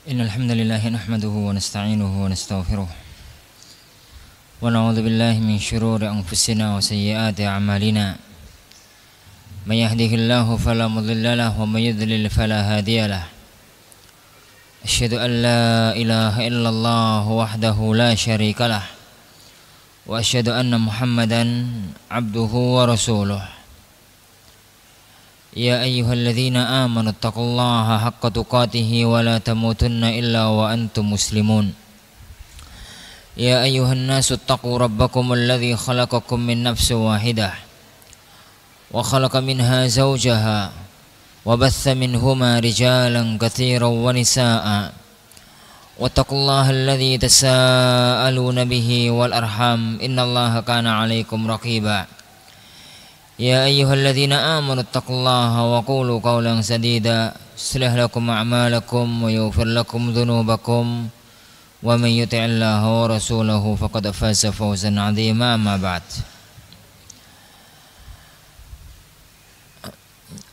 إن الحمد لله نحمده ونستعينه ونستغفره ونعوذ بالله من شرور أنفسنا وسيئات أعمالنا من يهده الله فلا مضل له ومن يضلل فلا هادي له أشهد أن لا إله إلا الله وحده لا شريك له وأشهد أن محمدا عبده ورسوله يا أيها الذين آمنوا اتقوا الله حق تقاته ولا تموتن إلا وأنتم مسلمون يا أيها الناس اتقوا ربكم الذي خلقكم من نفس واحدة وخلق منها زوجها وبث منهما رجالا كثيرا ونساء واتقوا الله الذي تساءلون به والأرحام إن الله كان عليكم رقيبا يا أيها الذين آمنوا اتقوا الله وقولوا قولا سديدا يصلح لكم أعمالكم ويغفر لكم ذنوبكم ومن يطع الله ورسوله فقد فاز فوزا عظيما أما بعد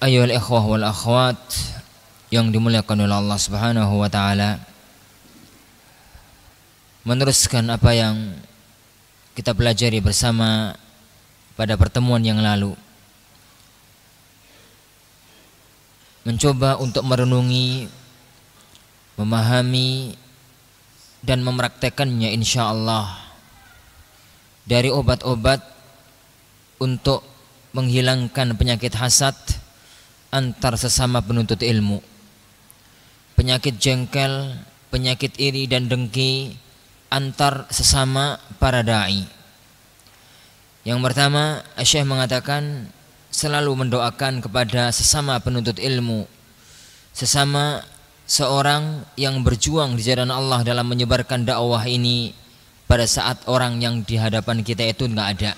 أيها الإخوة والأخوات yang dimuliakan oleh Allah Subhanahu wa taala, meneruskan apa yang kita pelajari bersama pada pertemuan yang lalu, mencoba untuk merenungi, memahami dan mempraktekannya insyaallah dari obat-obat untuk menghilangkan penyakit hasad antar sesama penuntut ilmu, penyakit jengkel, penyakit iri dan dengki antar sesama para dai. Yang pertama, Syekh mengatakan selalu mendoakan kepada sesama penuntut ilmu, sesama seorang yang berjuang di jalan Allah dalam menyebarkan dakwah ini pada saat orang yang di hadapan kita itu enggak ada.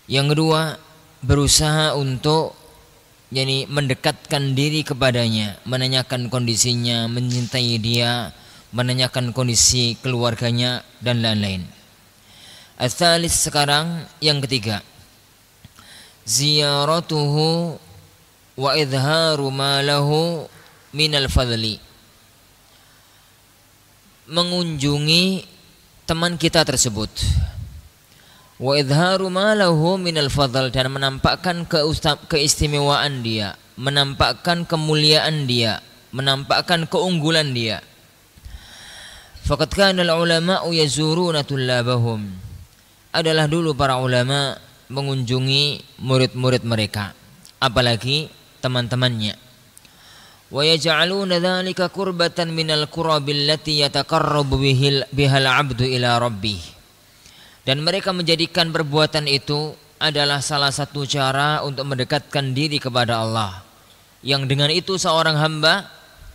Yang kedua, berusaha untuk mendekatkan diri kepadanya, menanyakan kondisinya, mencintai dia, menanyakan kondisi keluarganya dan lain-lain. Al-thalits sekarang yang ketiga, ziyaratuhu wa idharu ma lahu minal fadli, mengunjungi teman kita tersebut, wa idharu ma lahu minal fadl, dan menampakkan keistimewaan dia, menampakkan kemuliaan dia, menampakkan keunggulan dia. Faqad kana al-ulama'u yazuruna tullabahum, adalah dulu para ulama mengunjungi murid-murid mereka, apalagi teman-temannya. Wa yaj'aluna dzalika qurbatan minal qurabil lati yataqarrabu bihal 'abdu ila rabbih, dan mereka menjadikan perbuatan itu adalah salah satu cara untuk mendekatkan diri kepada Allah, yang dengan itu seorang hamba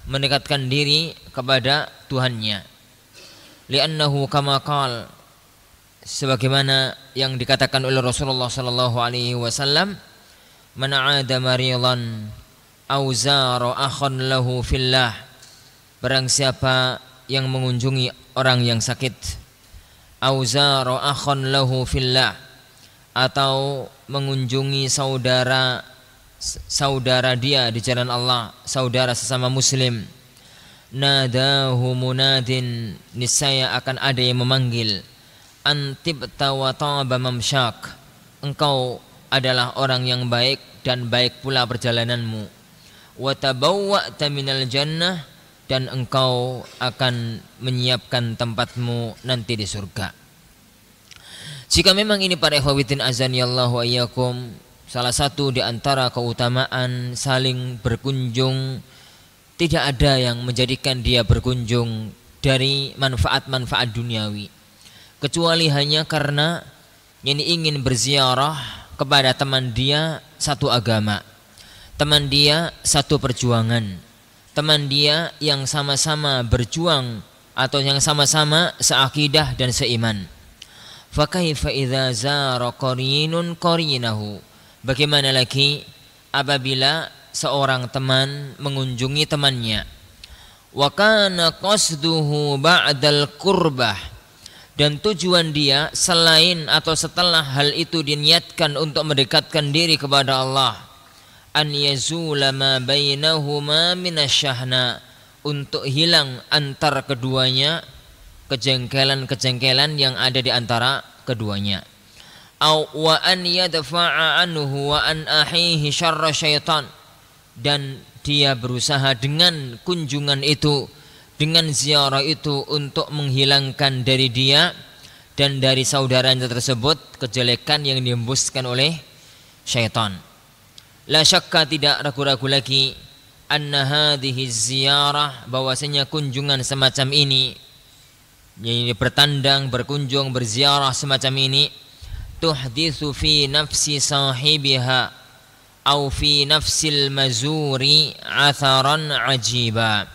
mendekatkan diri kepada Tuhannya. Li'annahu kama qala, sebagaimana yang dikatakan oleh Rasulullah sallallahu alaihi wasallam, man 'ada maridan aw zara akhan lahu fillah, barang siapa yang mengunjungi orang yang sakit, aw zara akhan lahu fillah, atau mengunjungi saudara dia di jalan Allah, saudara sesama muslim, nadahu munadin, niscaya akan ada yang memanggil, antibta wa taba mamsyak, engkau adalah orang yang baik dan baik pula perjalananmu, wa tabawwa'ta minal jannah, dan engkau akan menyiapkan tempatmu nanti di surga. Jika memang ini para ikhwatin azanillahu wa iyyakum, salah satu di antara keutamaan saling berkunjung, tidak ada yang menjadikan dia berkunjung dari manfaat-manfaat duniawi, kecuali hanya karena ingin berziarah kepada teman dia satu agama, teman dia satu perjuangan, teman dia yang sama-sama berjuang atau yang sama-sama seakidah dan seiman. Fa kaifa idza zara qarinun qarinahu, bagaimana lagi apabila seorang teman mengunjungi temannya, wa kana qasduhu ba'dal qurbah, dan tujuan dia selain atau setelah hal itu diniatkan untuk mendekatkan diri kepada Allah, an yazula ma bainahuma minasyahna, untuk hilang antar keduanya kejengkelan-kejengkelan yang ada di antara keduanya. Au wa an yadfa'a anhu wa an ahihi syarra syaitan, dan dia berusaha dengan kunjungan itu, dengan ziarah itu untuk menghilangkan dari dia dan dari saudaranya tersebut kejelekan yang dihembuskan oleh syaitan. La syakka, tidak ragu-ragu lagi, anna hadhihi ziyarah, bahwasanya kunjungan semacam ini, yaitu bertandang, berkunjung, berziarah semacam ini, tuhditsu fi nafsi sahibiha au fi nafsil mazuri atharan ajiba,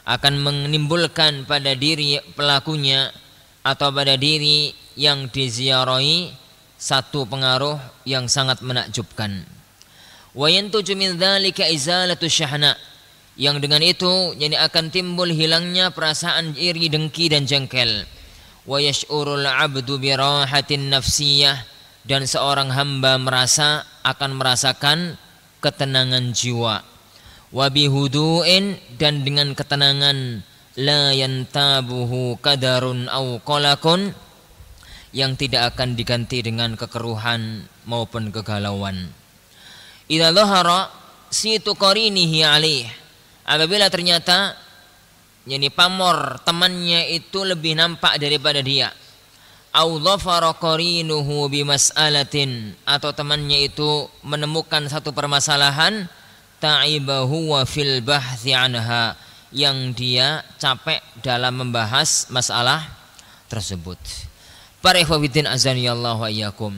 akan menimbulkan pada diri pelakunya atau pada diri yang diziarahi satu pengaruh yang sangat menakjubkan. Wa yantuju min dzalika izalatu syahna, yang dengan itu jadi akan timbul hilangnya perasaan iri, dengki dan jengkel. Wa yash'urul 'abdu bi rahatin nafsiyah, dan seorang hamba akan merasakan ketenangan jiwa. Wa bihudu'in, dan dengan ketenangan, la yantabuhu qadarun au qalakun, yang tidak akan diganti dengan kekeruhan maupun kegalauan. Idza dhahara situ qarinihi alaih, apabila ternyata yakni pamor temannya itu lebih nampak daripada dia. Au dhafara qarinuhu bimas'alatin, atau temannya itu menemukan satu permasalahan, ta'ibahu wa fil bahthi anha, yang dia capek dalam membahas masalah tersebut. Para ikhwatiddin azanillahu wa iyyakum,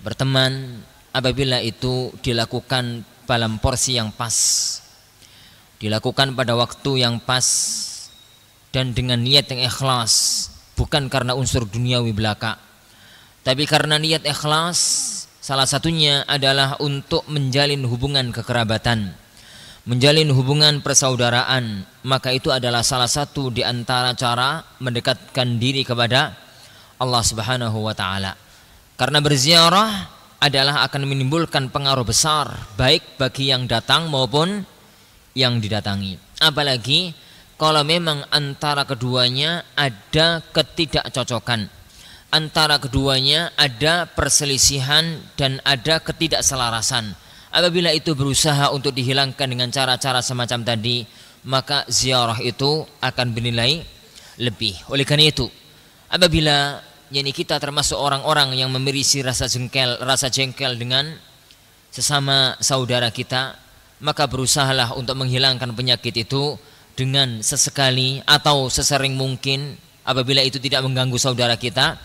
berteman apabila itu dilakukan dalam porsi yang pas, dilakukan pada waktu yang pas, dan dengan niat yang ikhlas, bukan karena unsur duniawi belaka, tapi karena niat ikhlas. Salah satunya adalah untuk menjalin hubungan kekerabatan, menjalin hubungan persaudaraan, maka itu adalah salah satu di antara cara mendekatkan diri kepada Allah Subhanahu wa taala. Karena berziarah adalah akan menimbulkan pengaruh besar baik bagi yang datang maupun yang didatangi. Apalagi kalau memang antara keduanya ada ketidakcocokan, antara keduanya ada perselisihan dan ada ketidakselarasan. Apabila itu berusaha untuk dihilangkan dengan cara-cara semacam tadi, maka ziarah itu akan bernilai lebih. Oleh karena itu, apabila kita termasuk orang-orang yang memiliki rasa jengkel dengan sesama saudara kita, maka berusahalah untuk menghilangkan penyakit itu dengan sesekali atau sesering mungkin, apabila itu tidak mengganggu saudara kita,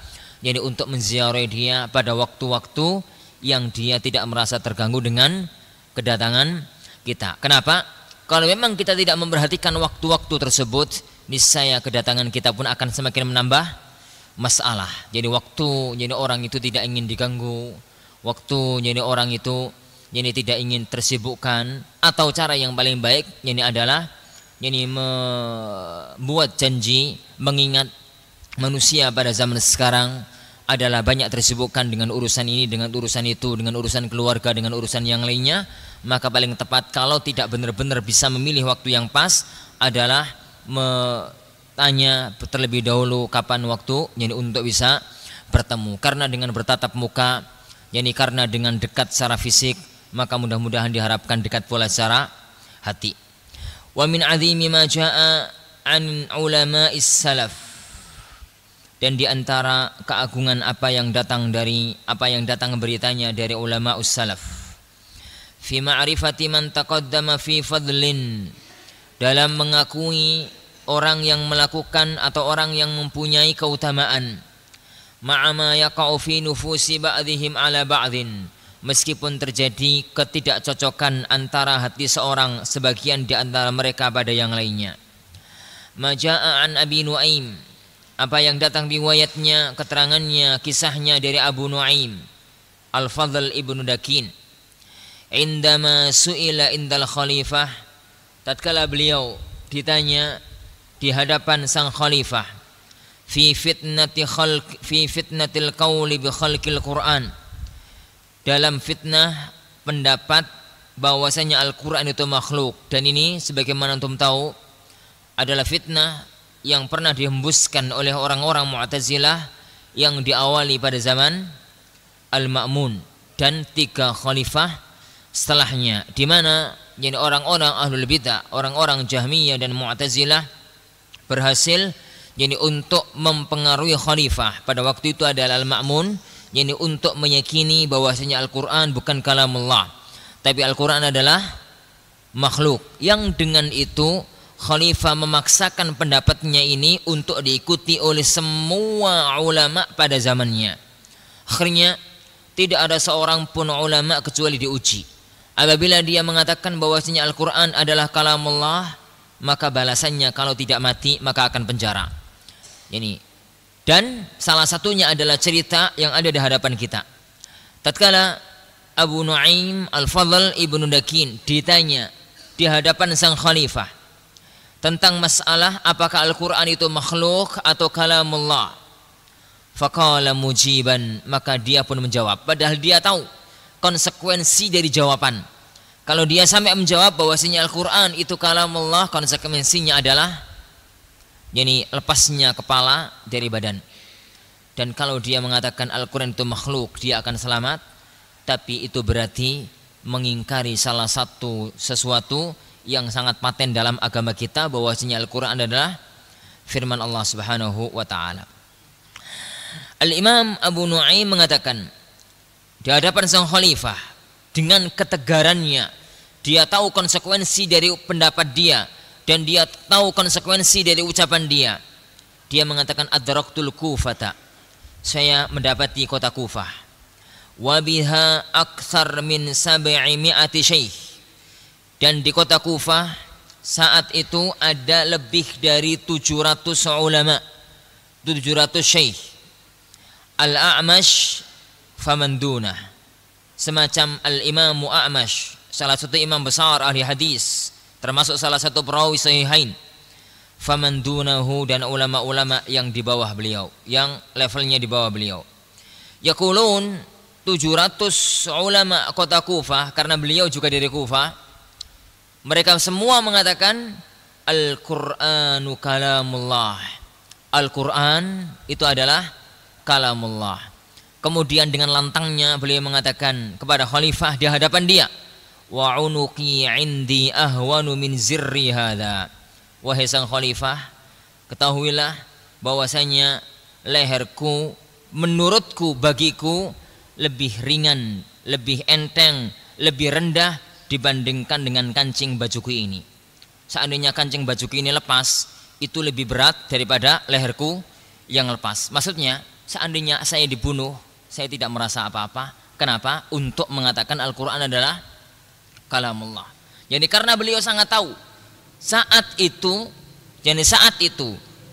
untuk menziarahi dia pada waktu-waktu yang dia tidak merasa terganggu dengan kedatangan kita. Kenapa? Kalau memang kita tidak memperhatikan waktu-waktu tersebut, niscaya kedatangan kita pun akan semakin menambah masalah. Waktu orang itu tidak ingin diganggu, waktu orang itu tidak ingin tersibukkan, atau cara yang paling baik adalah membuat janji, mengingat manusia pada zaman sekarang adalah banyak tersibukkan dengan urusan ini, dengan urusan itu, dengan urusan keluarga, dengan urusan yang lainnya. Maka paling tepat kalau tidak benar-benar bisa memilih waktu yang pas adalah tanya terlebih dahulu kapan waktu untuk bisa bertemu. Karena dengan bertatap muka, karena dengan dekat secara fisik, maka mudah-mudahan diharapkan dekat pula secara hati. Wa min azimi ma jaa an ulama'is salaf, dan di antara keagungan apa yang datang beritanya dari ulama salaf, fi ma'rifati man taqaddama fi fadlin, dalam mengakui orang yang melakukan atau orang yang mempunyai keutamaan, ma'ama yaqa'u fi nufusi ba'dihim ala ba'din, meskipun terjadi ketidakcocokan antara hati seorang sebagian di antara mereka pada yang lainnya. Maja'a an Abi Nuaim, apa yang datang riwayatnya, keterangannya, kisahnya dari Abu Nuaim Al-Fadl ibnu Dakin, indama su'ila indal khalifah, tatkala beliau ditanya di hadapan sang khalifah, fi fitnatil qauli bi khalqil Quran, dalam fitnah pendapat bahwasanya Al-Quran itu makhluk, dan ini sebagaimana antum tahu adalah fitnah yang pernah dihembuskan oleh orang-orang Mu'tazilah yang diawali pada zaman Al-Ma'mun dan 3 khalifah setelahnya, di mana jadi orang-orang ahlul bidah, orang-orang Jahmiyah dan Mu'tazilah berhasil jadi untuk mempengaruhi khalifah pada waktu itu adalah Al-Ma'mun, jadi untuk meyakini bahwasanya Al-Quran bukan kalamullah, tapi Al-Quran adalah makhluk, yang dengan itu khalifah memaksakan pendapatnya ini untuk diikuti oleh semua ulama pada zamannya. Akhirnya tidak ada seorang pun ulama kecuali diuji. Apabila dia mengatakan bahwasanya Al-Quran adalah kalamullah, maka balasannya kalau tidak mati maka akan penjara. Ini, dan salah satunya adalah cerita yang ada di hadapan kita. Tatkala Abu Nu'aim Al-Fadl Ibnu Dakin ditanya di hadapan sang khalifah tentang masalah apakah Al-Quran itu makhluk atau kalamullah, faqala mujiban, maka dia pun menjawab, padahal dia tahu konsekuensi dari jawaban. Kalau dia sampai menjawab bahwasanya Al-Quran itu kalamullah, konsekuensinya adalah yani lepasnya kepala dari badan. Dan kalau dia mengatakan Al-Quran itu makhluk, dia akan selamat. Tapi itu berarti mengingkari salah satu sesuatu yang sangat paten dalam agama kita, bahwasanya Al-Quran adalah firman Allah Subhanahu wa taala. Al-Imam Abu Nu'aim mengatakan di hadapan sang khalifah dengan ketegarannya, dia tahu konsekuensi dari pendapat dia dan dia tahu konsekuensi dari ucapan dia. Dia mengatakan adraktul Kufata, saya mendapati kota Kufah, wa biha aktsar min 700 syekh, dan di kota Kufah saat itu ada lebih dari 700 ulama, 700 syekh. Al-A'mash faman dunah, semacam Al-Imam A'mash, salah satu imam besar ahli hadis, termasuk salah satu perawi sahihain, faman dunahu, dan ulama-ulama yang di bawah beliau, yang levelnya di bawah beliau. Yaqulun 700 ulama kota Kufah, karena beliau juga dari Kufah, mereka semua mengatakan Al-Qur'anu kalamullah, Al-Quran itu adalah kalamullah. Kemudian dengan lantangnya beliau mengatakan kepada khalifah di hadapan dia, wa unuqi indi ahwanu min zirri hadha, wahai sang khalifah, ketahuilah bahwasanya leherku menurutku, bagiku lebih ringan, lebih enteng, lebih rendah dibandingkan dengan kancing bajuku ini. Seandainya kancing bajuku ini lepas, itu lebih berat daripada leherku yang lepas. Maksudnya, seandainya saya dibunuh, saya tidak merasa apa-apa. Kenapa? Untuk mengatakan Al-Quran adalah kalamullah. Jadi karena beliau sangat tahu saat itu,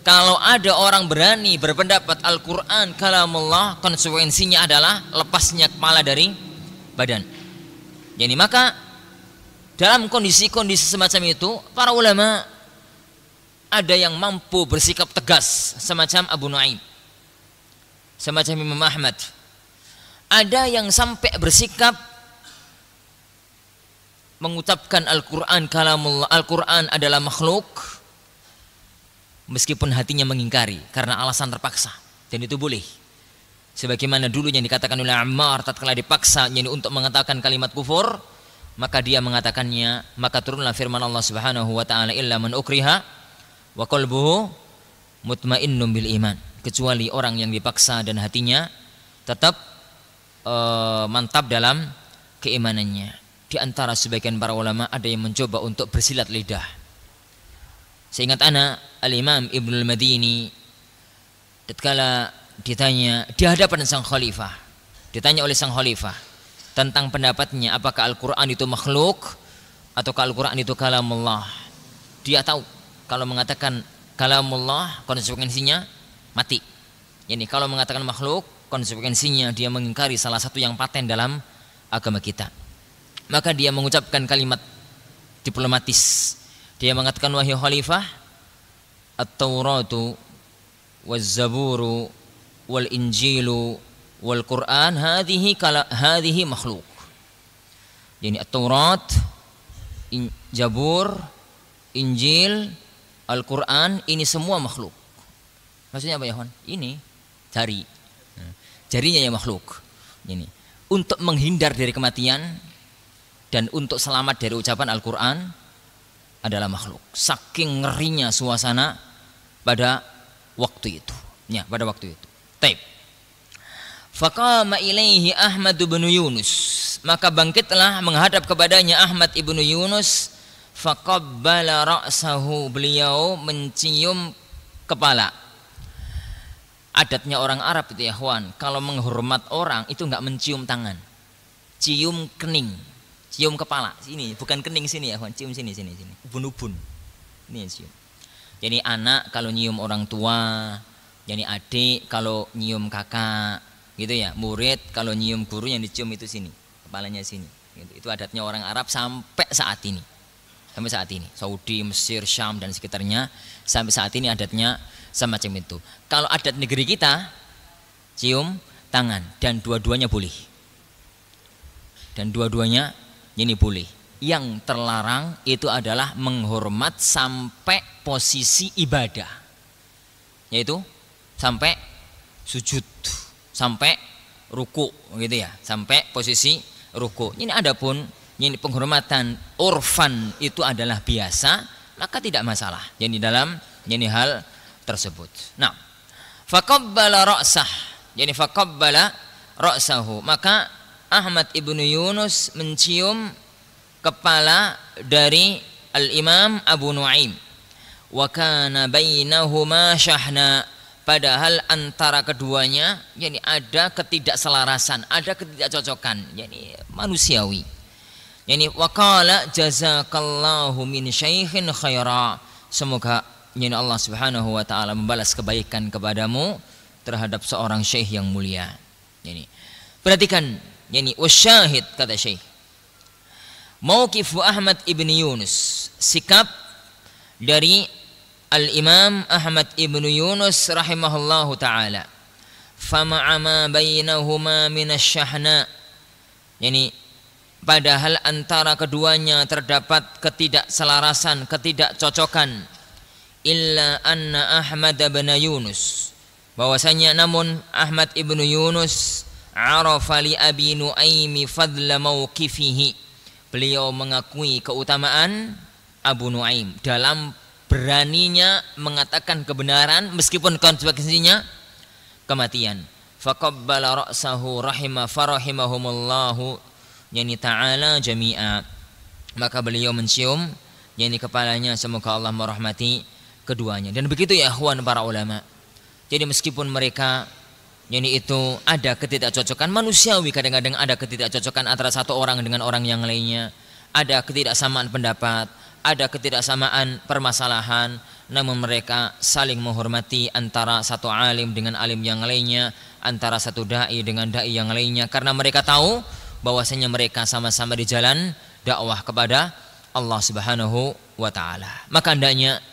kalau ada orang berani berpendapat Al-Quran kalamullah, konsekuensinya adalah lepasnya kepala dari badan. Jadi maka dalam kondisi-kondisi semacam itu, para ulama ada yang mampu bersikap tegas semacam Abu Nu'aim, semacam Imam Ahmad. Ada yang sampai bersikap mengucapkan Al-Quran kalamullah, Al-Quran adalah makhluk, meskipun hatinya mengingkari karena alasan terpaksa, dan itu boleh. Sebagaimana dulu yang dikatakan oleh Ammar tatkala dipaksa untuk mengatakan kalimat kufur, maka dia mengatakannya, maka turunlah firman Allah Subhanahu wa taala, illa man ukriha wa qalbuhu mutmainnun bil iman, kecuali orang yang dipaksa dan hatinya tetap mantap dalam keimanannya. Di antara sebagian para ulama ada yang mencoba untuk bersilat lidah. Seingat ana, Al-Imam Ibnul Madini tatkala ditanya di hadapan sang khalifah, ditanya oleh sang khalifah tentang pendapatnya apakah Al-Quran itu makhluk atau Al-Quran itu kalamullah, dia tahu kalau mengatakan kalamullah konsekuensinya mati. Yani kalau mengatakan makhluk, konsekuensinya dia mengingkari salah satu yang paten dalam agama kita. Maka dia mengucapkan kalimat diplomatis. Dia mengatakan, wahai khalifah, at-Tauratu waz-Zaburu wal-Injilu wal-Quran hadhihi makhluk. Yani At-Taurat, Zabur, Injil, Al-Quran, ini semua makhluk. Maksudnya apa ya Wan? Ini jari, jarinya yang makhluk. Ini untuk menghindar dari kematian dan untuk selamat dari ucapan Al-Quran adalah makhluk. Saking ngerinya suasana pada waktu itu. Ya, pada waktu itu. Taib. Faqama ilaihi Ahmad bin Yunus. Maka bangkitlah menghadap kepadanya Ahmad ibnu Yunus. Faqabbala ra'sahu, beliau mencium kepala. Adatnya orang Arab itu ya Ikhwan, kalau menghormat orang itu enggak mencium tangan. Cium kening, cium kepala. Sini, bukan kening sini ya Ikhwan, cium sini. Ubun-ubun. Ini cium. Jadi anak kalau nyium orang tua, jadi adik kalau nyium kakak, gitu ya. Murid kalau nyium guru yang dicium itu sini, kepalanya sini. Gitu. Itu adatnya orang Arab sampai saat ini. Sampai saat ini, Saudi, Mesir, Syam dan sekitarnya sampai saat ini adatnya semacam itu. Kalau adat negeri kita cium tangan dan dua-duanya boleh. Dan dua-duanya ini boleh. Yang terlarang itu adalah menghormat sampai posisi ibadah. Yaitu sampai sujud, sampai ruku gitu ya, sampai posisi ruku. Ini adapun ini penghormatan urfan itu adalah biasa, maka tidak masalah. Jadi dalam ini hal tersebut. Nah, faqabbala ra'sah. Jadi faqabbala ra'sahu. Maka Ahmad ibnu Yunus mencium kepala dari Al-Imam Abu Nuaim. Wa kana bainahuma syahna. Padahal antara keduanya yani ada ketidakselarasan, ada ketidakcocokan, yani manusiawi. Yani waqala jazakallahu min syaikhin khaira. Semoga yani Allah Subhanahu wa taala membalas kebaikan kepadamu terhadap seorang syekh yang mulia. Yani perhatikan yani wasyahid kata syekh. Mauqifu Ahmad ibn Yunus, sikap dari Al-Imam Ahmad ibn Yunus rahimahullahu taala. Fama'a ma bainahuma minasyahna. Yani padahal antara keduanya terdapat ketidakselarasan, ketidakcocokan. Illa anna Ahmad bin Yunus, bahwasanya namun Ahmad ibnu Yunus arafa li Abi Nuaimi fadla mauqifihi, beliau mengakui keutamaan Abu Nuaim dalam beraninya mengatakan kebenaran meskipun konsekuensinya kematian. Faqabbala ra'sahu farahimahumullahu yani ta'ala jami'a. Maka beliau mencium yani kepalanya, semoga Allah merahmati keduanya. Dan begitu ya ikhwan para ulama. Jadi meskipun mereka yani itu ada ketidakcocokan manusiawi, kadang-kadang ada ketidakcocokan antara satu orang dengan orang yang lainnya, ada ketidaksamaan pendapat, ada ketidaksamaan permasalahan, namun mereka saling menghormati antara satu alim dengan alim yang lainnya, antara satu dai dengan dai yang lainnya, karena mereka tahu bahwasanya mereka sama-sama di jalan dakwah kepada Allah Subhanahu wa taala. Maka hendaknya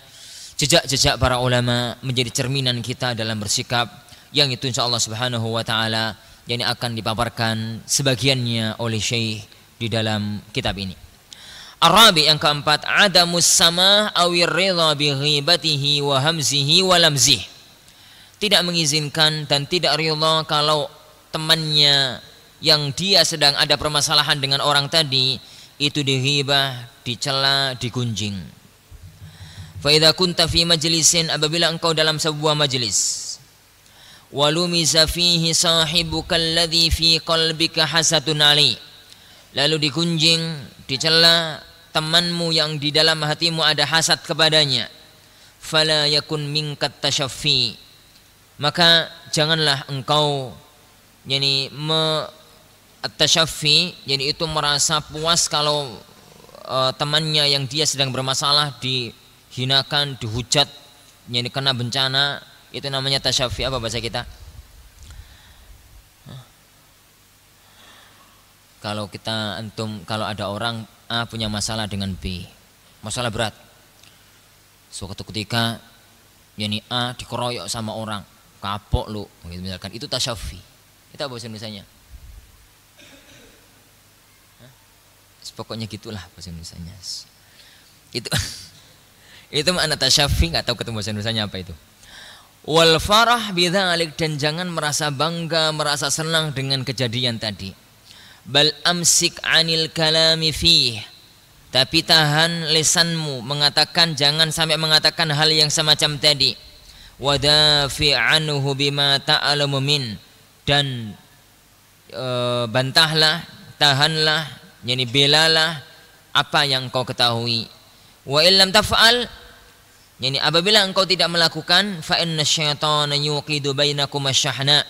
jejak-jejak para ulama menjadi cerminan kita dalam bersikap, yang itu insyaallah Subhanahu wa taala yang akan dipaparkan sebagiannya oleh Syekh di dalam kitab ini. Arabi yang keempat, adamus samah awir ridha bi ghibatihi wa hamzihi wa lamzih. Tidak mengizinkan dan tidak ridha kalau temannya yang dia sedang ada permasalahan dengan orang tadi itu dighibah, dicela, digunjing. Fa idza kunta fi majlisin, apabila engkau dalam sebuah majlis, walumiza fihi sahibuka alladhi fi qalbika hasadun ali, lalu digunjing, dicela temanmu yang di dalam hatimu ada hasad kepadanya, fala yakun minkat tashaffi, maka janganlah engkau yani at-tashaffi, yani itu merasa puas kalau temannya yang dia sedang bermasalah dihinakan, dihujat, yani kena bencana, itu namanya tashaffi. Apa bahasa kita? Kalau kita antum, kalau ada orang A punya masalah dengan B, masalah berat, suatu ketika yani A dikeroyok sama orang, kapok lu gitu misalkan, itu tashaffi. Itu apa bahasa Indonesianya? Pokoknya gitulah bahasa Indonesianya. Itu makna tasyafi, nggak tahu ketemu bahasa Indonesianya apa itu. Wal farah bidzalik, dan jangan merasa bangga, merasa senang dengan kejadian tadi. Bal amsik anil kalami fih, tapi tahan lisanmu mengatakan, jangan sampai mengatakan hal yang semacam tadi. Wadafi anhu bima ta'lamu min, dan bantahlah, tahanlah, yani belalah apa yang kau ketahui. Wa illam taf'al, yani apabila engkau tidak melakukan, fa inna syaitana yuqidu bainakum asyahna,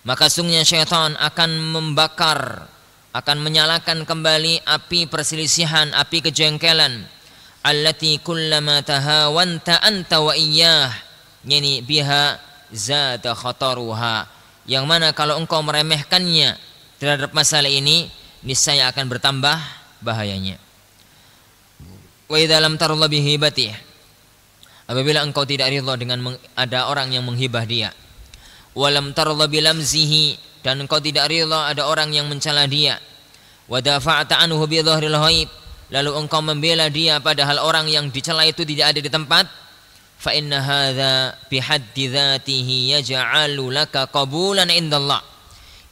maka sungguhnya syaitan akan membakar, akan menyalakan kembali api perselisihan, api kejengkelan. Allati kullama tahawanta anta wa iyyah, yani biha zada khataruha, yang mana kalau engkau meremehkannya terhadap masalah ini, niscaya akan bertambah bahayanya. Wa idza lam tarda bihibati, apabila engkau tidak ridha dengan ada orang yang menghibah dia. Walam tarda bilamzihi, dan engkau tidak rela ada orang yang mencela dia. Wa dafa'ta anhu bi dhahril ghaib, lalu engkau membela dia padahal orang yang dicela itu tidak ada di tempat. Fa inna hadza bi haddi dzatihi yaj'alu laka qabulan indallah,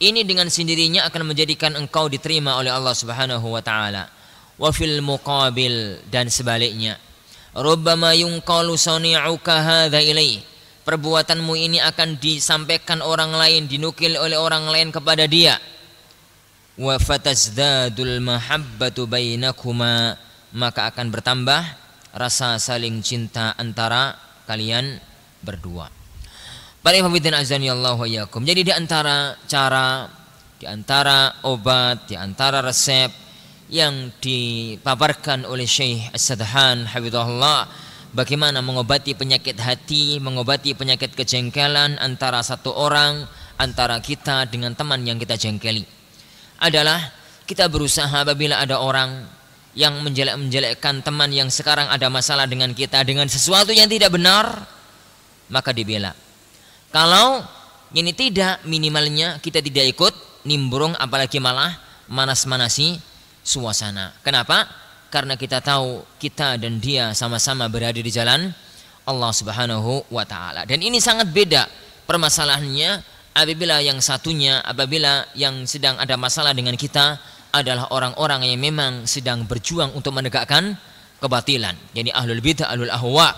ini dengan sendirinya akan menjadikan engkau diterima oleh Allah Subhanahu wa taala. Wa fil muqabil, dan sebaliknya, rubbama yunqalu sani'uka hadza ilaih, perbuatanmu ini akan disampaikan orang lain, dinukil oleh orang lain kepada dia. Wa fatazdadul mahabbatu bainakuma, maka akan bertambah rasa saling cinta antara kalian berdua. Para hadirin azani Allah wa iyyakum. Jadi di antara cara, di antara obat, di antara resep yang dipaparkan oleh Syekh As-Sadhan hafizahullah, bagaimana mengobati penyakit hati, mengobati penyakit kejengkelan antara satu orang, antara kita dengan teman yang kita jengkeli, adalah kita berusaha apabila ada orang yang menjelek-menjelekkan teman yang sekarang ada masalah dengan kita dengan sesuatu yang tidak benar, maka dibela. Kalau ini tidak, minimalnya kita tidak ikut nimbrung, apalagi malah manas-manasi suasana. Kenapa? Karena kita tahu kita dan dia sama-sama berada di jalan Allah Subhanahu wa taala. Dan ini sangat beda permasalahannya apabila yang satunya, apabila yang sedang ada masalah dengan kita adalah orang-orang yang memang sedang berjuang untuk menegakkan kebatilan. Jadi ahlul bidah, ahlul ahwa.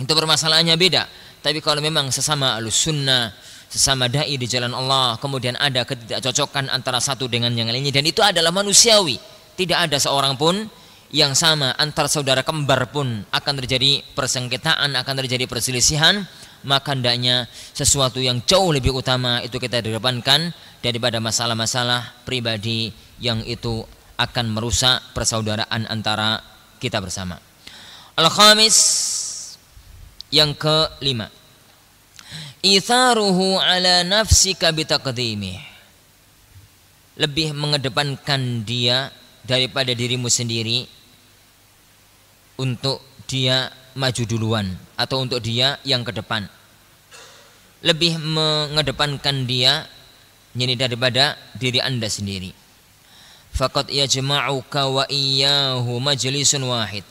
Itu permasalahannya beda. Tapi kalau memang sesama ahlus sunnah, sesama dai di jalan Allah, kemudian ada ketidakcocokan antara satu dengan yang lainnya, dan itu adalah manusiawi. Tidak ada seorang pun yang sama, antar saudara kembar pun akan terjadi persengketaan, akan terjadi perselisihan. Maka hendaknya sesuatu yang jauh lebih utama itu kita depankan daripada masalah-masalah pribadi yang itu akan merusak persaudaraan antara kita bersama. Al-khamis, yang kelima, itharuhu ala nafsika bitaqdimih, lebih mengedepankan dia daripada dirimu sendiri, untuk dia maju duluan atau untuk dia yang ke depan, lebih mengedepankan dia ini daripada diri anda sendiri. Faqad yajma'uka wa iyyahu majlisun wahid,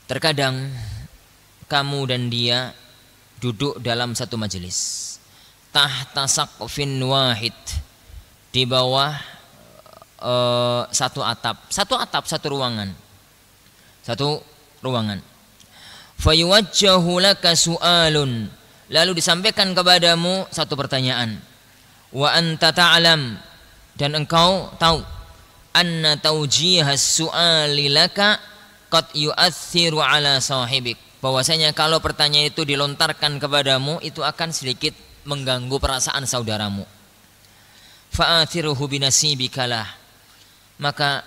terkadang kamu dan dia duduk dalam satu majelis, tahta saqfin wahid, di bawah satu atap, satu ruangan. Fayuwajjahu laka su'alun, lalu disampaikan kepadamu satu pertanyaan. Wa anta ta'lam, dan engkau tahu, anna tawjihas su'ali laka qad yu'athiru ala sahibik, bahwasanya kalau pertanyaan itu dilontarkan kepadamu itu akan sedikit mengganggu perasaan saudaramu. Fa'athiruhu binasibikalah, maka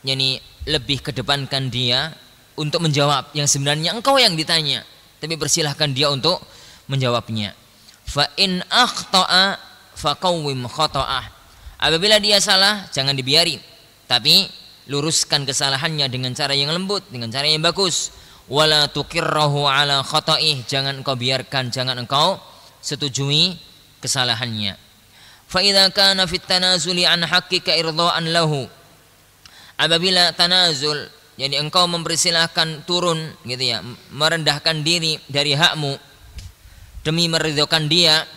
yani lebih kedepankan dia untuk menjawab yang sebenarnya engkau yang ditanya, tapi persilahkan dia untuk menjawabnya. Fa in akhta'a faqawwim khata'ah, apabila dia salah jangan dibiarin, tapi luruskan kesalahannya dengan cara yang lembut, dengan cara yang bagus. Wala tuqirrahu ala khata'ih, jangan engkau biarkan, jangan engkau setujui kesalahannya. Fa idza kana fit tanazuli an haqqika irdaan lahu. Apabila tanazul, jadi engkau mempersilahkan turun gitu ya, merendahkan diri dari hakmu demi meridhokan dia,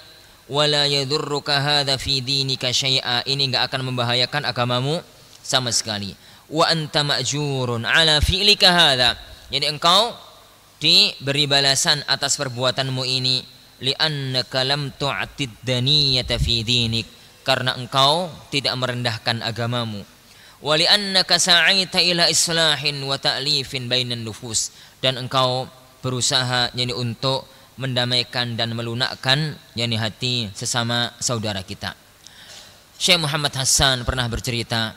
wala yadurruka hadza fi dinika syai'a, ini enggak akan membahayakan agamamu sama sekali. Wa anta ma'jurun ala fi'lika hadza, jadi engkau diberi balasan atas perbuatanmu ini, li'annaka lam tu'tid daniyata fi dinik, karena engkau tidak merendahkan agamamu. Wa li'annaka sa'aita ila islahin wa ta'lifin bainan nufus, dan engkau berusaha yani untuk mendamaikan dan melunakkan yani hati sesama saudara kita. Syekh Muhammad Hasan pernah bercerita,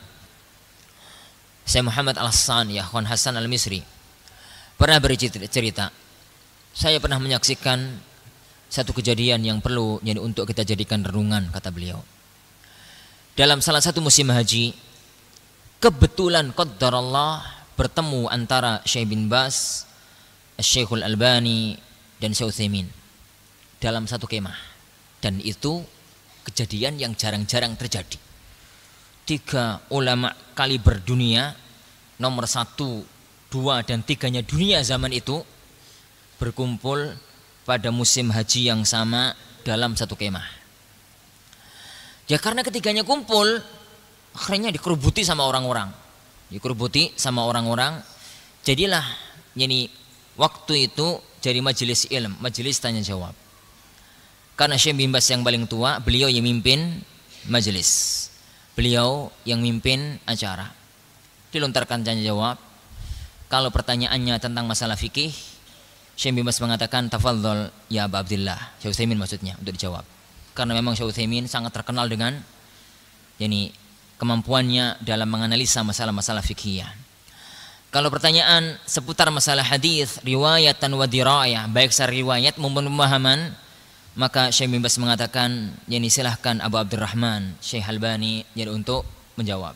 Syekh Muhammad Al-Hassan ya, Khwan Hasan Al-Misri pernah bercerita, saya pernah menyaksikan satu kejadian yang perlu yani untuk kita jadikan renungan, kata beliau. Dalam salah satu musim haji, kebetulan qaddarallah bertemu antara Syekh bin Baz, Syekhul Albani dan Syekh Utsaimin dalam satu kemah, dan itu kejadian yang jarang-jarang terjadi. 3 ulama kaliber dunia, nomor 1, 2 dan 3-nya dunia zaman itu berkumpul pada musim haji yang sama dalam satu kemah. Ya karena ketiganya kumpul, akhirnya dikerubuti sama orang-orang. Jadilah yani waktu itu jadi majelis ilm, majelis tanya jawab. Karena Syekh bin Baz yang paling tua, beliau yang mimpin majelis, beliau yang mimpin acara. Dilontarkan tanya jawab. Kalau pertanyaannya tentang masalah fikih, Syekh bin Baz mengatakan tafadhol ya Aba Abdillah, Syekh Utsaimin maksudnya, untuk dijawab. Karena memang Syekh Utsaimin sangat terkenal dengan yani kemampuannya dalam menganalisa masalah-masalah fikih. Kalau pertanyaan seputar masalah hadis, riwayatan wa dirayah, baik secara riwayat maupun pemahaman, maka Syekh bin Baz mengatakan yani silahkan Abu Abdurrahman Syekh Albani jadi untuk menjawab.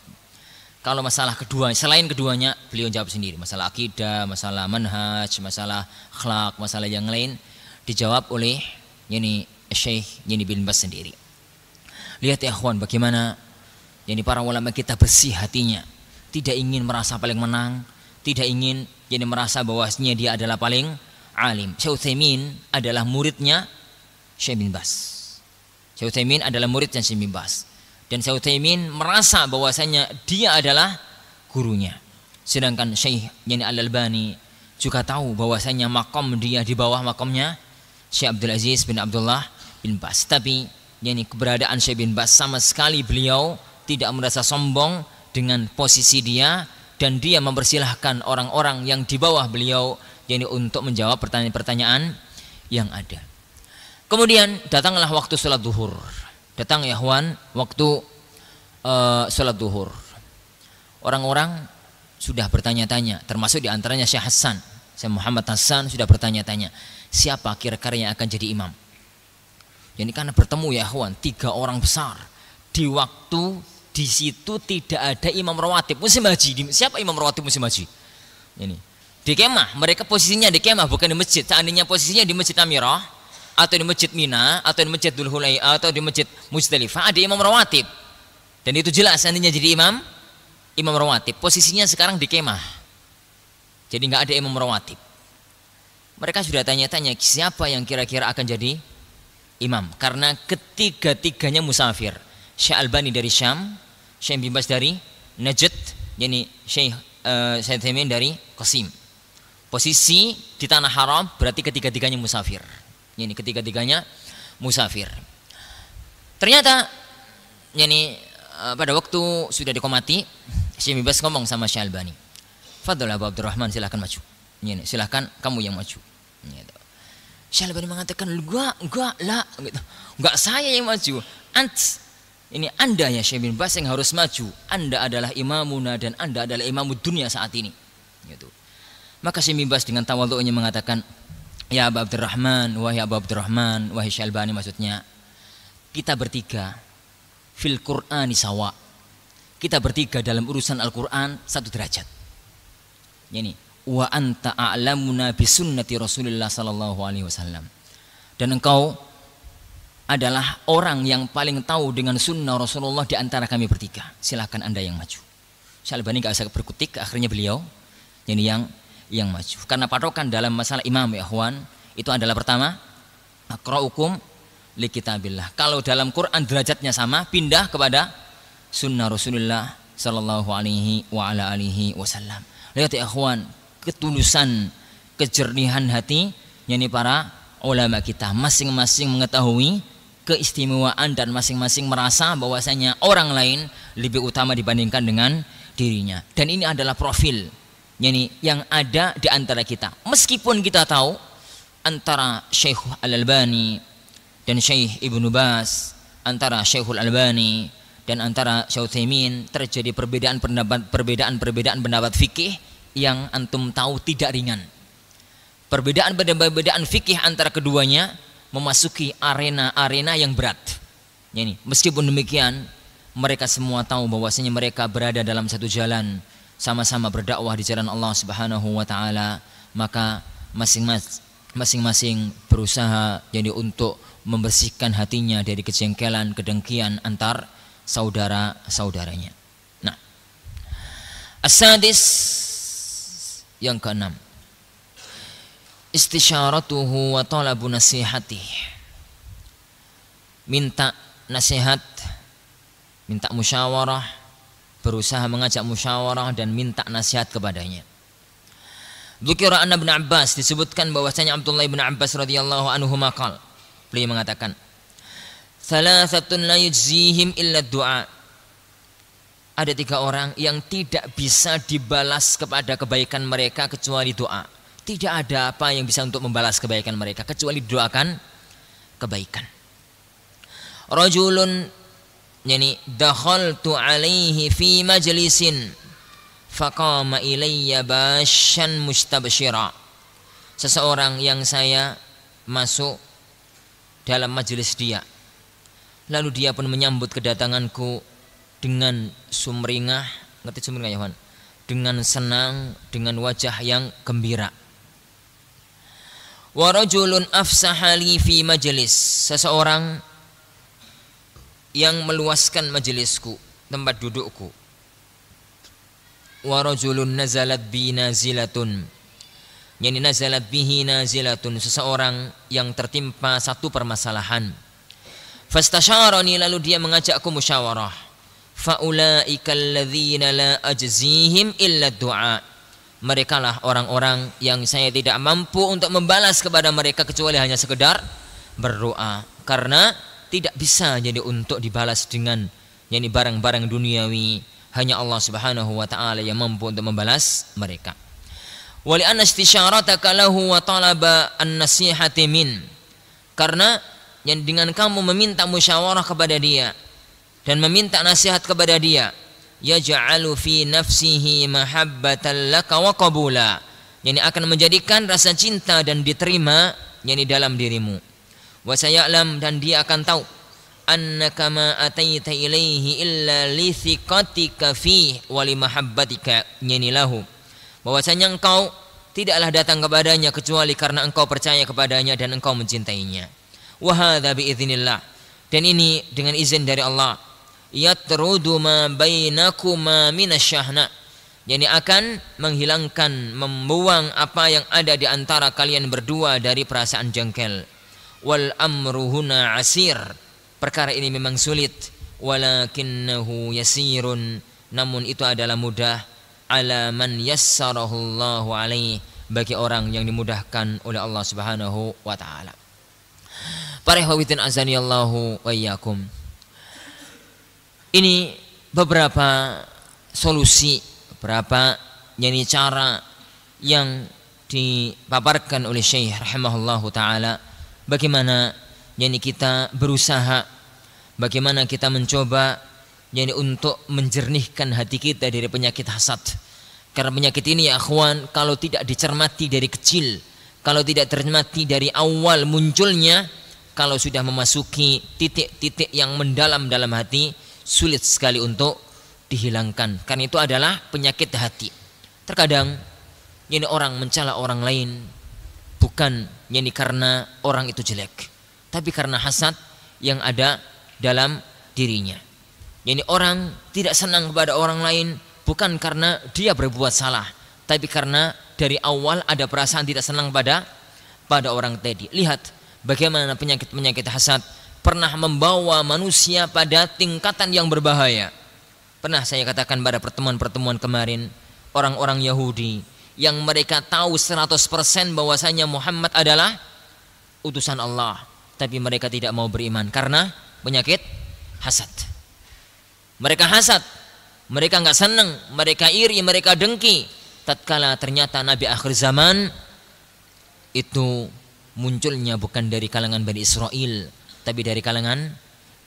Kalau masalah kedua, selain keduanya, beliau jawab sendiri. Masalah akidah, masalah manhaj, masalah akhlak, masalah yang lain dijawab oleh yani Syekh yani bin Baz sendiri. Lihat ya ikhwan, bagaimana yani para ulama kita bersih hatinya, tidak ingin merasa paling menang, tidak ingin jadi merasa bahwasanya dia adalah paling alim. Syekh Utsaimin adalah muridnya Syekh bin Baz. Syekh Utsaimin adalah muridnya Syekh bin Baz. Dan Syekh Utsaimin merasa bahwasanya dia adalah gurunya. Sedangkan Syekh yani Al-Albani juga tahu bahwasanya makom dia di bawah makomnya Syekh Abdul Aziz bin Abdullah bin Baz. Tapi yani keberadaan Syekh bin Baz sama sekali beliau tidak merasa sombong dengan posisi dia, dan dia mempersilahkan orang-orang yang di bawah beliau yani untuk menjawab pertanyaan-pertanyaan yang ada. Kemudian datanglah waktu sholat duhur. Datang ya ikhwan waktu sholat duhur. Orang-orang sudah bertanya-tanya, termasuk diantaranya Syekh Hasan, Syekh Muhammad Hasan sudah bertanya-tanya, siapa kira-kira yang akan jadi imam. Jadi karena bertemu ya ikhwan 3 orang besar di waktu di situ tidak ada imam rawatib musim haji. Siapa imam rawatib musim haji? Ini di kemah, mereka posisinya di kemah bukan di masjid. Seandainya posisinya di Masjid Amirah atau di Masjid Mina atau di Masjid Dzul Hulai'ah atau di Masjid Muzdalifah, ada imam rawatib. Dan itu jelas seandainya jadi imam rawatib. Posisinya sekarang di kemah. Jadi nggak ada imam rawatib. Mereka sudah tanya-tanya siapa yang kira-kira akan jadi imam, karena ketiga-tiganya musafir. Syekh Albani dari Syam, Syekh bin Baz dari Najd, yani Syekh Utsaimin dari Qasim. Posisi di tanah haram berarti ketiga-tiganya musafir. Yani ketiga-tiganya musafir. Ternyata yani pada waktu sudah dikomati, Syekh bin Baz ngomong sama Syekh Albani, "Fadhol Abu Abdurrahman, silahkan maju." Yani silahkan kamu yang maju. Gitu. Syekh Albani mengatakan, enggak lah, gitu. Enggak saya yang maju. Ini Anda ya Syekh bin Baz yang harus maju. Anda adalah imamuna dan Anda adalah imamud dunia saat ini. Gitu. Maka Syekh bin Baz dengan tawadhu'nya mengatakan, "Ya Abu Abdurrahman, wahai Abu Abdurrahman, wahai Syekh Albani," maksudnya kita bertiga fil Qur'ani sawa. Kita bertiga dalam urusan Al-Qur'an satu derajat. Yani wa anta a'lamuna bi sunnati Rasulillah sallallahu alaihi wasallam. Dan engkau adalah orang yang paling tahu dengan sunnah Rasulullah di antara kami bertiga. Silakan Anda yang maju. Syalbani gak usah berkutik, akhirnya beliau ini yang maju. Karena patokan dalam masalah imam ya ikhwan, itu adalah pertama, aqra'ukum li kitabillah. Kalau dalam Quran derajatnya sama, pindah kepada sunnah Rasulullah sallallahu alaihi wa ala alihi wasallam. Lihat ya ikhwan, ketulusan, kejernihan hati yakni para ulama kita, masing-masing mengetahui keistimewaan dan masing-masing merasa bahwasanya orang lain lebih utama dibandingkan dengan dirinya. Dan ini adalah profil yang ada di antara kita. Meskipun kita tahu antara Syekh Al-Albani dan Syekh Ibnu Baz, antara Syekhul Albani dan antara Syekh Utsaimin terjadi perbedaan pendapat fikih yang antum tahu tidak ringan. Perbedaan fikih antara keduanya memasuki arena-arena yang berat. Meskipun demikian, mereka semua tahu bahwasanya mereka berada dalam satu jalan, sama-sama berdakwah di jalan Allah Subhanahu wa taala, maka masing-masing berusaha untuk membersihkan hatinya dari kejengkelan, kedengkian antar saudara-saudaranya. Nah, as-sadis, yang keenam, istisyaratuhu wa talabu nasihatih. Minta nasihat, minta musyawarah, berusaha mengajak musyawarah dan minta nasihat kepadanya. Dzukira anna Ibnu Abbas, disebutkan bahwasanya Abdullah bin Abbas radhiyallahu anhu maqal, beliau mengatakan, "Thalathatun la yujzihim illa du'a." Ada 3 orang yang tidak bisa dibalas kepada kebaikan mereka kecuali doa. Tidak ada apa yang bisa untuk membalas kebaikan mereka kecuali doakan kebaikan. Rajulun dakhaltu alaihi fi majlisin faqama ilayya basyan mustabsyira. Seseorang yang saya masuk dalam majelis dia, lalu dia pun menyambut kedatanganku dengan sumringah, ngerti sumringah ya Wan? Dengan senang, dengan wajah yang gembira. Wa rajulun afsahali fi majlis, seseorang yang meluaskan majelisku, tempat dudukku. Wa rajulun nazalat bi nazilatun, nazalat bihi nazilatun, seseorang yang tertimpa satu permasalahan. Fastasyarani, lalu dia mengajakku musyawarah. Faulaika alladzina la ajzihim illa du'a. Merekalah orang-orang yang saya tidak mampu untuk membalas kepada mereka kecuali hanya sekedar berdoa, karena tidak bisa untuk dibalas dengan barang-barang duniawi. Hanya Allah Subhanahu wa taala yang mampu untuk membalas mereka. Wa li anna istisyarataka lahu wa talaba an-nasihati min, karena dengan kamu meminta musyawarah kepada dia dan meminta nasihat kepada dia, yaj'alu fi nafsihi mahabbatan laka wa qabula, akan menjadikan rasa cinta dan diterima dalam dirimu. Wa sayalam, dan dia akan tahu, annaka ma ataita ilaihi illa li thiqatika fi wa li mahabbatika lahu, bahwasanya engkau tidaklah datang kepadanya kecuali karena engkau percaya kepadanya dan engkau mencintainya. Wa hadza bi idznillah, dan ini dengan izin dari Allah. Yatrudu ma bainakuma minasyahna, akan menghilangkan, membuang apa yang ada di antara kalian berdua dari perasaan jengkel. Wal amru huna asir, perkara ini memang sulit. Walakinnahu yasirun, namun itu adalah mudah. Ala man yassarahullahu alaihi, bagi orang yang dimudahkan oleh Allah Subhanahu wa taala. Para ikhwatin azanillahu wa iyyakum, ini beberapa solusi, beberapa cara yang dipaparkan oleh Syekh rahimahullahu taala, bagaimana kita berusaha, bagaimana kita mencoba untuk menjernihkan hati kita dari penyakit hasad. Karena penyakit ini ya akhwan, kalau tidak dicermati dari kecil, kalau tidak tercermati dari awal munculnya, kalau sudah memasuki titik-titik yang mendalam dalam hati, sulit sekali untuk dihilangkan. Karena itu adalah penyakit hati. Terkadang orang mencela orang lain bukan karena orang itu jelek, tapi karena hasad yang ada dalam dirinya. Yani orang tidak senang kepada orang lain bukan karena dia berbuat salah, tapi karena dari awal ada perasaan tidak senang pada orang tadi. Lihat bagaimana penyakit hasad pernah membawa manusia pada tingkatan yang berbahaya. Pernah saya katakan pada pertemuan-pertemuan kemarin, orang-orang Yahudi yang mereka tahu 100% bahwasanya Muhammad adalah utusan Allah, tapi mereka tidak mau beriman karena penyakit hasad. Mereka hasad, mereka nggak senang, mereka iri, mereka dengki. Tatkala ternyata Nabi akhir zaman itu munculnya bukan dari kalangan Bani Israel, tapi dari kalangan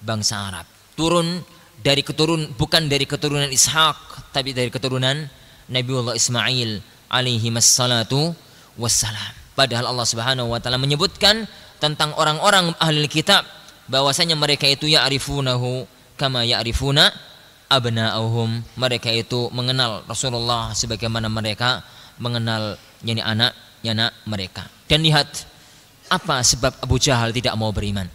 bangsa Arab. Bukan dari keturunan Ishak, tapi dari keturunan Nabiullah Ismail alaihi wassalatu wassalam. Padahal Allah Subhanahu wa taala menyebutkan tentang orang-orang ahli kitab bahwasanya mereka itu ya'rifunahu kama ya'rifuna abna'ahum. Mereka itu mengenal Rasulullah sebagaimana mereka mengenal anak mereka. Dan lihat apa sebab Abu Jahal tidak mau beriman.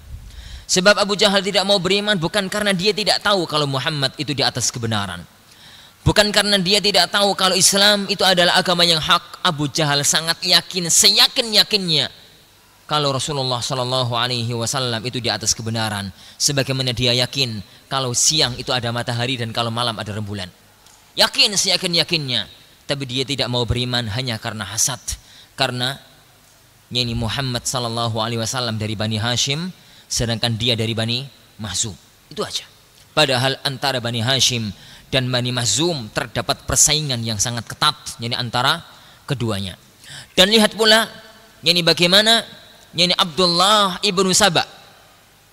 Sebab Abu Jahal tidak mau beriman bukan karena dia tidak tahu kalau Muhammad itu di atas kebenaran. Bukan karena dia tidak tahu kalau Islam itu adalah agama yang hak. Abu Jahal sangat yakin, seyakin-yakinnya kalau Rasulullah Shallallahu Alaihi Wasallam itu di atas kebenaran, sebagaimana dia yakin kalau siang itu ada matahari dan kalau malam ada rembulan. Yakin seyakin-yakinnya, tapi dia tidak mau beriman hanya karena hasad, karena Muhammad Shallallahu Alaihi Wasallam dari Bani Hashim, sedangkan dia dari Bani Mahzum. Itu aja. Padahal antara Bani Hashim dan Bani Mahzum terdapat persaingan yang sangat ketat antara keduanya. Dan lihat pula bagaimana Abdullah ibnu Saba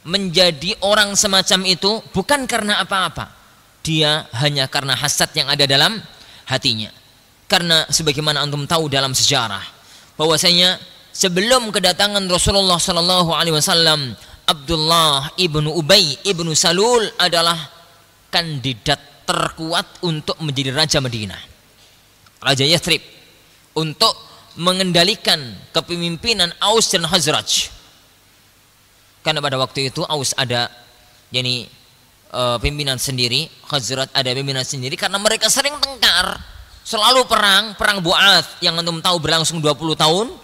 menjadi orang semacam itu bukan karena apa-apa. Dia hanya karena hasad yang ada dalam hatinya. Karena sebagaimana antum tahu dalam sejarah bahwasanya sebelum kedatangan Rasulullah Sallallahu Alaihi Wasallam, Abdullah ibnu Ubay ibnu Salul adalah kandidat terkuat untuk menjadi raja Madinah, raja Yathrib, untuk mengendalikan kepemimpinan Aus dan Khazraj. Karena pada waktu itu Aus ada pimpinan sendiri, Khazraj ada pimpinan sendiri, karena mereka sering tengkar, selalu perang Bu'ath yang antum tahu berlangsung 20 tahun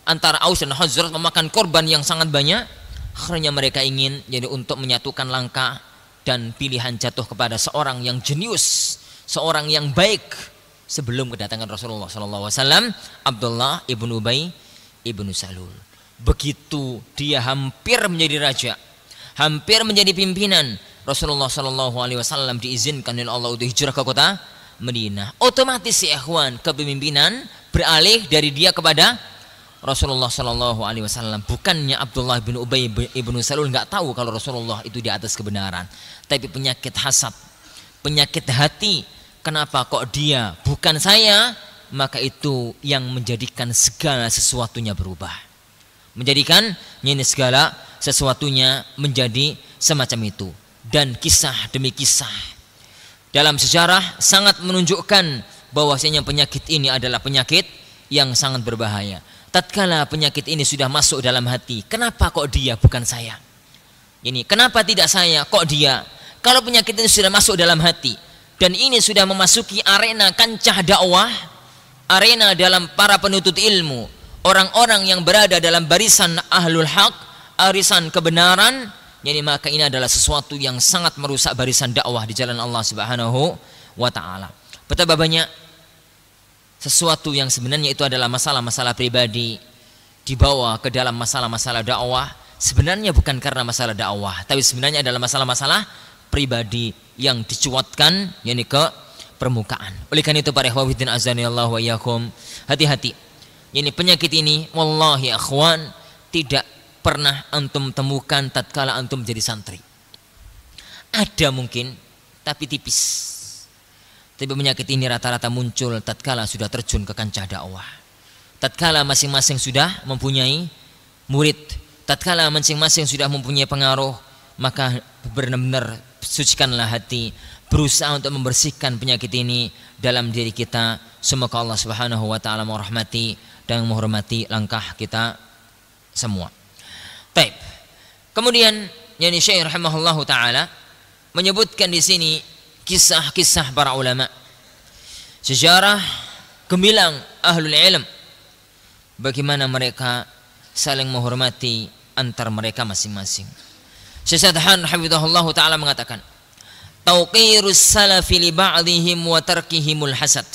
antara Aus dan Khazraj, memakan korban yang sangat banyak. Akhirnya mereka ingin untuk menyatukan langkah dan pilihan jatuh kepada seorang yang jenius, seorang yang baik sebelum kedatangan Rasulullah SAW, Abdullah ibnu Ubay ibnu Salul. Begitu dia hampir menjadi raja, hampir menjadi pimpinan, Rasulullah SAW diizinkan oleh Allah untuk hijrah ke kota Madinah. Otomatis ya ikhwan, kepemimpinan beralih dari dia kepada Rasulullah SAW. Bukannya Abdullah bin Ubay ibnu Salul nggak tahu kalau Rasulullah itu di atas kebenaran, tapi penyakit hasad, penyakit hati. Kenapa kok dia bukan saya? Maka itu yang menjadikan segala sesuatunya berubah, menjadikan segala sesuatunya menjadi semacam itu. Dan kisah demi kisah dalam sejarah sangat menunjukkan bahwasanya penyakit ini adalah penyakit yang sangat berbahaya. Tatkala penyakit ini sudah masuk dalam hati, kenapa kok dia bukan saya? Kenapa tidak saya, kok dia? Kalau penyakit ini sudah masuk dalam hati dan ini sudah memasuki arena kancah dakwah, arena dalam para penuntut ilmu, orang-orang yang berada dalam barisan ahlul haq, barisan kebenaran, maka ini adalah sesuatu yang sangat merusak barisan dakwah di jalan Allah Subhanahu wa taala. Betapa banyak sesuatu yang sebenarnya itu adalah masalah-masalah pribadi dibawa ke dalam masalah-masalah dakwah, sebenarnya bukan karena masalah dakwah, tapi sebenarnya adalah masalah-masalah pribadi yang dicuatkan ke permukaan. Oleh karena itu para ikhwatiddin azanillahu wa iyyakum, hati-hati. Penyakit ini wallahi akhwan tidak pernah antum temukan tatkala antum jadi santri. Ada mungkin tapi tipis. Tapi penyakit ini rata-rata muncul tatkala sudah terjun ke kancah dakwah. Tatkala masing-masing sudah mempunyai murid, tatkala masing-masing sudah mempunyai pengaruh, maka benar-benar sucikanlah hati, berusaha untuk membersihkan penyakit ini dalam diri kita. Semoga Allah Subhanahu wa taala merahmati dan menghormati langkah kita semua. Baik. Kemudian yakni Syekh rahimahullahu taala menyebutkan di sini kisah-kisah para ulama, sejarah gemilang ahlul ilm, bagaimana mereka saling menghormati antar mereka masing-masing. Syekh Sadhan hafizahullahu taala mengatakan, tauqirus salafi li ba'dihim wa tarkihimul hasad.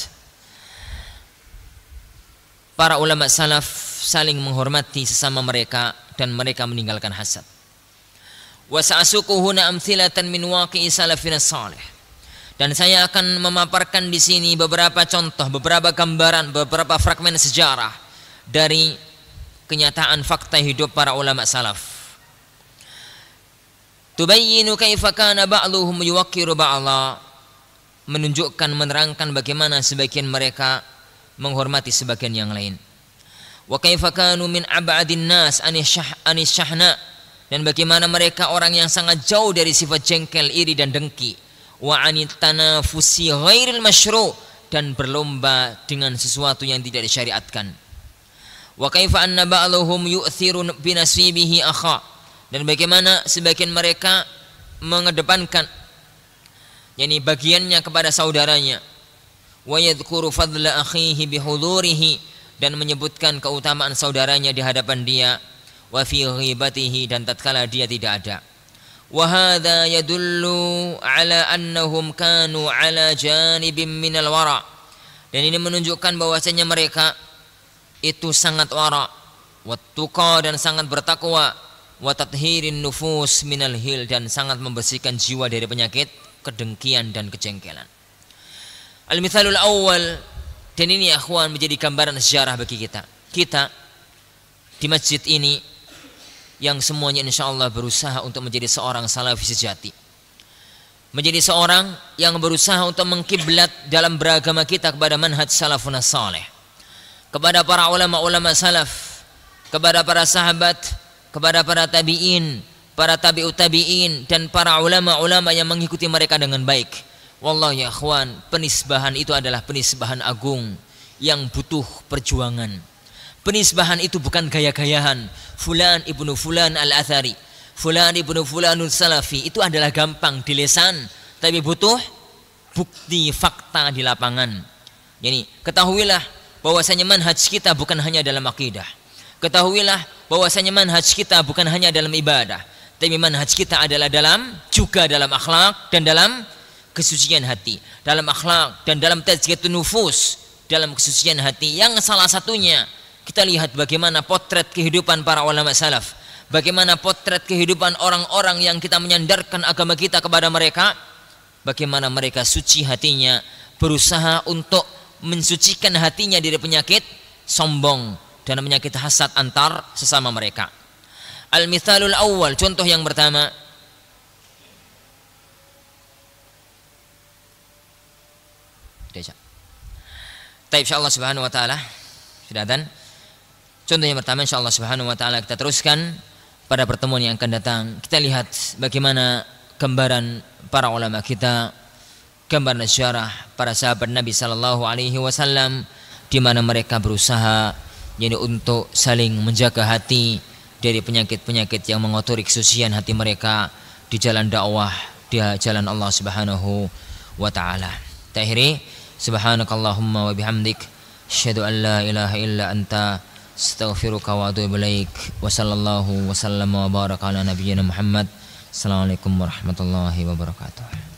Para ulama salaf saling menghormati sesama mereka dan mereka meninggalkan hasad. Wa sa'asuqu huna amthilatan min waqi'i salafina salih. Dan saya akan memaparkan di sini beberapa contoh, beberapa gambaran, beberapa fragmen sejarah dari kenyataan fakta hidup para ulama salaf. Tubayyinu kaifa kana ba'dhuhum yuwaqqiru ba'dha, menunjukkan, menerangkan bagaimana sebagian mereka menghormati sebagian yang lain. Wa kaifa kanu min ab'adin nas anis syahna, dan bagaimana mereka orang yang sangat jauh dari sifat jengkel, iri dan dengki. Wa anit tanafusi ghairil masyru', dan berlomba dengan sesuatu yang tidak disyariatkan. Wa kaifa anna ba'dhum yu'thiru bi nasibihi akha, dan bagaimana sebagian mereka mengedepankan yakni bagiannya kepada saudaranya. Wa yadhkuru fadla akhihi bihudurihi, dan menyebutkan keutamaan saudaranya di hadapan dia. Wa fi ghibatihi, dan tatkala dia tidak ada. Wa hadza yadullu ala annahum kanu ala janibin minal wara, dan ini menunjukkan bahwasanya mereka itu sangat wara, wattuqa, dan sangat bertakwa, wa tathirin nufus minal hil, dan sangat membersihkan jiwa dari penyakit kedengkian dan kejengkelan. Al-mithalul awal, dan ini ya akhwan menjadi gambaran sejarah bagi kita. Kita di masjid ini yang semuanya insyaallah berusaha untuk menjadi seorang salafi sejati, menjadi seorang yang berusaha untuk mengkiblat dalam beragama kita kepada manhaj salafun salih, kepada para ulama-ulama salaf, kepada para sahabat, kepada para tabi'in, para tabi'ut tabi'in, dan para ulama-ulama yang mengikuti mereka dengan baik. Wallahi ya akhwan, penisbahan itu adalah penisbahan agung yang butuh perjuangan. Penisbahan itu bukan gaya-gayahan. Fulan ibnu fulan al-athari, fulan ibnu fulanul salafi, itu adalah gampang di lisan, tapi butuh bukti fakta di lapangan. Jadi ketahuilah bahwasanya manhaj kita bukan hanya dalam akidah. Ketahuilah bahwasanya manhaj kita bukan hanya dalam ibadah, tapi manhaj kita adalah juga dalam akhlak dan dalam kesucian hati, dalam akhlak dan dalam tazkiyatun nufus, dalam kesucian hati, yang salah satunya kita lihat bagaimana potret kehidupan para ulama salaf, bagaimana potret kehidupan orang-orang yang kita menyandarkan agama kita kepada mereka, bagaimana mereka suci hatinya, berusaha untuk mensucikan hatinya dari penyakit sombong dan penyakit hasad antar sesama mereka. Al-mithalul awal, contoh yang pertama, Taib insyaallah subhanahu wa ta'ala sudah dan contoh yang pertama insyaallah subhanahu wa ta'ala kita teruskan pada pertemuan yang akan datang. Kita lihat bagaimana gambaran para ulama kita, gambaran sejarah para sahabat Nabi sallallahu alaihi wasallam, di mana mereka berusaha jadi untuk saling menjaga hati dari penyakit-penyakit yang mengotori kesucian hati mereka di jalan dakwah, di jalan Allah subhanahu wa ta'ala. Takhiri, subhanakallahumma wa bihamdik, asyhadu an la ilaha illa anta, astaghfiruka wa atubu ilaik. Wa sallallahu wa sallama wa baraka ala nabiyyina Muhammad. Assalamualaikum warahmatullahi wabarakatuh.